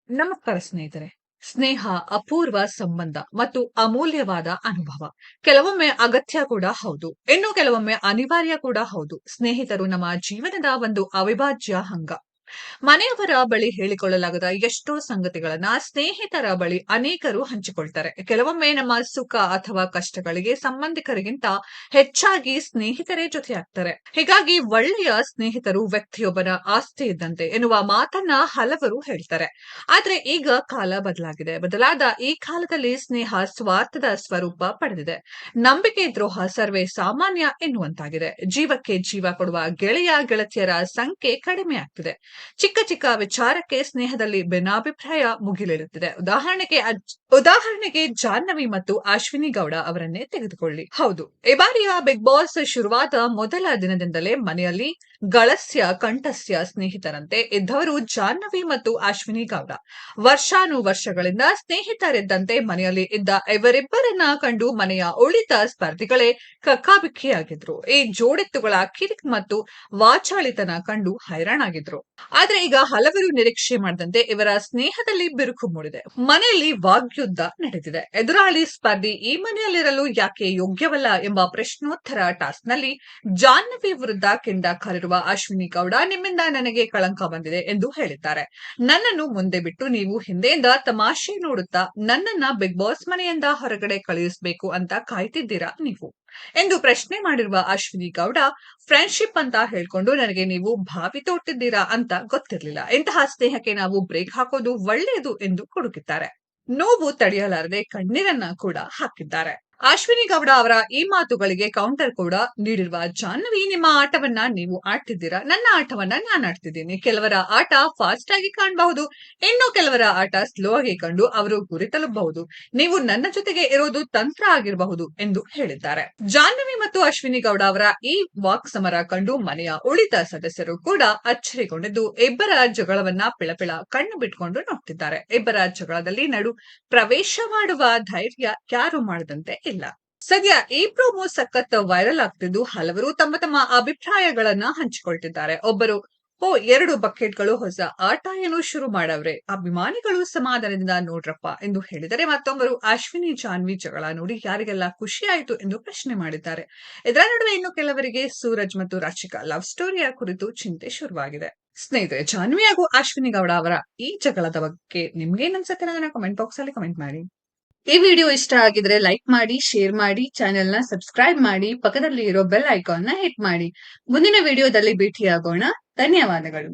ನಮಸ್ಕಾರ ಸ್ನೇಹಿತರೆ. ಸ್ನೇಹ ಅಪೂರ್ವ ಸಂಬಂಧ ಮತ್ತು ಅಮೂಲ್ಯವಾದ ಅನುಭವ. ಕೆಲವೊಮ್ಮೆ ಅಗತ್ಯ ಕೂಡ ಹೌದು. ಇನ್ನು ಕೆಲವೊಮ್ಮೆ ಅನಿವಾರ್ಯ ಕೂಡ ಹೌದು. ಸ್ನೇಹಿತರು ನಮ್ಮ ಜೀವನದ ಒಂದು ಅವಿಭಾಜ್ಯ ಅಂಗ. ಮನೆಯವರ ಬಳಿ ಹೇಳಿಕೊಳ್ಳಲಾಗದ ಎಷ್ಟೋ ಸಂಗತಿಗಳನ್ನ ಸ್ನೇಹಿತರ ಬಳಿ ಅನೇಕರು ಹಂಚಿಕೊಳ್ತಾರೆ. ಕೆಲವೊಮ್ಮೆ ನಮ್ಮ ಸುಖ ಅಥವಾ ಕಷ್ಟಗಳಿಗೆ ಸಂಬಂಧಿಕರಿಗಿಂತ ಹೆಚ್ಚಾಗಿ ಸ್ನೇಹಿತರೇ ಜೊತೆಯಾಗ್ತಾರೆ. ಹೀಗಾಗಿ ಒಳ್ಳೆಯ ಸ್ನೇಹಿತರು ವ್ಯಕ್ತಿಯೊಬ್ಬನ ಆಸ್ತಿ ಇದ್ದಂತೆ ಎನ್ನುವ ಮಾತನ್ನ ಹಲವರು ಹೇಳ್ತಾರೆ. ಆದ್ರೆ ಈಗ ಕಾಲ ಬದಲಾಗಿದೆ. ಬದಲಾದ ಈ ಕಾಲದಲ್ಲಿ ಸ್ನೇಹ ಸ್ವಾರ್ಥದ ಸ್ವರೂಪ ಪಡೆದಿದೆ. ನಂಬಿಕೆ ದ್ರೋಹ ಸರ್ವೇ ಸಾಮಾನ್ಯ ಎನ್ನುವಂತಾಗಿದೆ. ಜೀವಕ್ಕೆ ಜೀವ ಕೊಡುವ ಗೆಳೆಯ ಗೆಳತಿಯರ ಸಂಖ್ಯೆ ಕಡಿಮೆ ಆಗ್ತಿದೆ. ಚಿಕ್ಕ ಚಿಕ್ಕ ವಿಚಾರಕ್ಕೆ ಸ್ನೇಹದಲ್ಲಿ ಭಿನ್ನಾಭಿಪ್ರಾಯ ಮುಗಿಲೇಳುತ್ತಿದೆ. ಉದಾಹರಣೆಗೆ ಜಾಹ್ನವಿ ಮತ್ತು ಅಶ್ವಿನಿ ಗೌಡ ಅವರನ್ನೇ ತೆಗೆದುಕೊಳ್ಳಿ. ಹೌದು, ಈ ಬಾರಿಯ ಬಿಗ್ ಬಾಸ್ ಶುರುವಾದ ಮೊದಲ ದಿನದಿಂದಲೇ ಮನೆಯಲ್ಲಿ ಗಳಸ್ಯ ಕಂಠಸ್ಯ ಸ್ನೇಹಿತರಂತೆ ಇದ್ದವರು ಜಾಹ್ನವಿ ಮತ್ತು ಅಶ್ವಿನಿ ಗೌಡ. ವರ್ಷಾನುವರ್ಷಗಳಿಂದ ಸ್ನೇಹಿತರಿದ್ದಂತೆ ಮನೆಯಲ್ಲಿ ಇದ್ದ ಇವರಿಬ್ಬರನ್ನ ಕಂಡು ಮನೆಯ ಉಳಿದ ಸ್ಪರ್ಧಿಗಳೇ ಕಕ್ಕಾಬಿಕ್ಕಿಯಾಗಿದ್ರು. ಈ ಜೋಡೆತ್ತುಗಳ ಕಿರಿಕ್ ಮತ್ತು ವಾಚಾಳಿತನ ಕಂಡು ಹೈರಾಣಾಗಿದ್ರು. ಆದ್ರೆ ಈಗ ಹಲವರು ನಿರೀಕ್ಷೆ ಮಾಡದಂತೆ ಇವರ ಸ್ನೇಹದಲ್ಲಿ ಬಿರುಕು ಮೂಡಿದೆ. ಮನೆಯಲ್ಲಿ ವಾಗ್ಯುದ್ಧ ನಡೆದಿದೆ. ಎದುರಾಳಿ ಸ್ಪರ್ಧಿ ಈ ಮನೆಯಲ್ಲಿರಲು ಯಾಕೆ ಯೋಗ್ಯವಲ್ಲ ಎಂಬ ಪ್ರಶ್ನೋತ್ತರ ಟಾಸ್ಕ್ ನಲ್ಲಿ ಜಾಹ್ನವಿ ವಿರುದ್ಧ ಕೆಂಡ ಕಾರಿರುವ ಅಶ್ವಿನಿ ಗೌಡ, ನಿಮ್ಮಿಂದ ನನಗೆ ಕಳಂಕ ಬಂದಿದೆ ಎಂದು ಹೇಳಿದ್ದಾರೆ. ನನ್ನನ್ನು ಮುಂದೆ ಬಿಟ್ಟು ನೀವು ಹಿಂದೆಯಿಂದ ತಮಾಷೆ ನೋಡುತ್ತಾ ನನ್ನನ್ನ ಬಿಗ್ ಬಾಸ್ ಮನೆಯಿಂದ ಹೊರಗಡೆ ಕಳುಹಿಸಬೇಕು ಅಂತ ಕಾಯ್ತಿದ್ದೀರಾ ನೀವು ಎಂದು ಪ್ರಶ್ನೆ ಮಾಡಿರುವ ಅಶ್ವಿನಿ ಗೌಡ, ಫ್ರೆಂಡ್ಶಿಪ್ ಅಂತ ಹೇಳ್ಕೊಂಡು ನನಗೆ ನೀವು ಭಾವಿ ತೋರ್ತಿದ್ದೀರಾ ಅಂತ ಗೊತ್ತಿರಲಿಲ್ಲ. ಇಂತಹ ಸ್ನೇಹಕ್ಕೆ ನಾವು ಬ್ರೇಕ್ ಹಾಕೋದು ಒಳ್ಳೆಯದು ಎಂದು ಕುಡುಕಿದ್ದಾರೆ. ನೋವು ತಡೆಯಲಾರದೆ ಕಣ್ಣೀರನ್ನ ಕೂಡ ಹಾಕಿದ್ದಾರೆ. ಅಶ್ವಿನಿ ಗೌಡ ಅವರ ಈ ಮಾತುಗಳಿಗೆ ಕೌಂಟರ್ ಕೂಡ ನೀಡಿರುವ ಜಾಹ್ನವಿ, ನಿಮ್ಮ ಆಟವನ್ನ ನೀವು ಆಡ್ತಿದ್ದೀರಾ, ನನ್ನ ಆಟವನ್ನ ನಾನು ಆಡ್ತಿದ್ದೀನಿ. ಕೆಲವರ ಆಟ ಫಾಸ್ಟ್ ಆಗಿ ಕಾಣಬಹುದು, ಇನ್ನು ಕೆಲವರ ಆಟ ಸ್ಲೋ ಆಗಿ ಕಂಡು ಅವರು ಗುರಿ ತಲುಪಬಹುದು. ನೀವು ನನ್ನ ಜೊತೆಗೆ ಇರೋದು ತಂತ್ರ ಆಗಿರಬಹುದು ಎಂದು ಹೇಳಿದ್ದಾರೆ. ಜಾಹ್ನವಿ ಮತ್ತು ಅಶ್ವಿನಿ ಗೌಡ ಅವರ ಈ ವಾಕ್ ಸಮರ ಕಂಡು ಮನೆಯ ಉಳಿದ ಸದಸ್ಯರು ಕೂಡ ಅಚ್ಚರಿಗೊಂಡಿದ್ದು ಇಬ್ಬರ ಜಗಳವನ್ನ ಪಿಳಪಿಳ ಕಣ್ಣು ಬಿಟ್ಕೊಂಡು ನೋಡ್ತಿದ್ದಾರೆ. ಇಬ್ಬರ ಜಗಳದಲ್ಲಿ ನಡು ಪ್ರವೇಶ ಮಾಡುವ ಧೈರ್ಯ ಯಾರು ಮಾಡದಂತೆ ಇಲ್ಲ. ಸದ್ಯ ಈ ಪ್ರೋಮೋ ಸಖತ್ ವೈರಲ್ ಆಗ್ತಿದ್ದು ಹಲವರು ತಮ್ಮ ತಮ್ಮ ಅಭಿಪ್ರಾಯಗಳನ್ನ ಹಂಚಿಕೊಳ್ತಿದ್ದಾರೆ. ಒಬ್ಬರು, ಎರಡು ಬಕೆಟ್ಗಳು ಹೊಸ ಆಟ ಏನು ಶುರು ಮಾಡವ್ರೆ, ಅಭಿಮಾನಿಗಳು ಸಮಾಧಾನದಿಂದ ನೋಡ್ರಪ್ಪ ಎಂದು ಹೇಳಿದರೆ, ಮತ್ತೊಬ್ಬರು ಅಶ್ವಿನಿ ಜಾಹ್ನವಿ ಜಗಳ ನೋಡಿ ಯಾರಿಗೆಲ್ಲ ಖುಷಿ ಆಯಿತು ಎಂದು ಪ್ರಶ್ನೆ ಮಾಡಿದ್ದಾರೆ. ಇದರ ನಡುವೆ ಇನ್ನು ಕೆಲವರಿಗೆ ಸೂರಜ್ ಮತ್ತು ರಾಶಿಕಾ ಲವ್ ಸ್ಟೋರಿಯ ಕುರಿತು ಚಿಂತೆ ಶುರುವಾಗಿದೆ. ಸ್ನೇಹಿತರೆ, ಜಾಹ್ನವಿ ಹಾಗೂ ಅಶ್ವಿನಿ ಗೌಡ ಅವರ ಈ ಜಗಳದ ಬಗ್ಗೆ ನಿಮ್ಗೇನ್ ಅನ್ಸುತ್ತೆ ಅನ್ನೋದನ್ನ ಕಮೆಂಟ್ ಬಾಕ್ಸ್ ಅಲ್ಲಿ ಕಮೆಂಟ್ ಮಾಡಿ. ಈ ವಿಡಿಯೋ ಇಷ್ಟ ಆಗಿದ್ರೆ ಲೈಕ್ ಮಾಡಿ, ಶೇರ್ ಮಾಡಿ, ಚಾನೆಲ್ ನ ಸಬ್ಸ್ಕ್ರೈಬ್ ಮಾಡಿ, ಪಕ್ಕದಲ್ಲಿ ಇರೋ ಬೆಲ್ ಐಕಾನ್ ನ ಹಿಟ್ ಮಾಡಿ. ಮುಂದಿನ ವಿಡಿಯೋದಲ್ಲಿ ಭೇಟಿಯಾಗೋಣ. ಧನ್ಯವಾದಗಳು.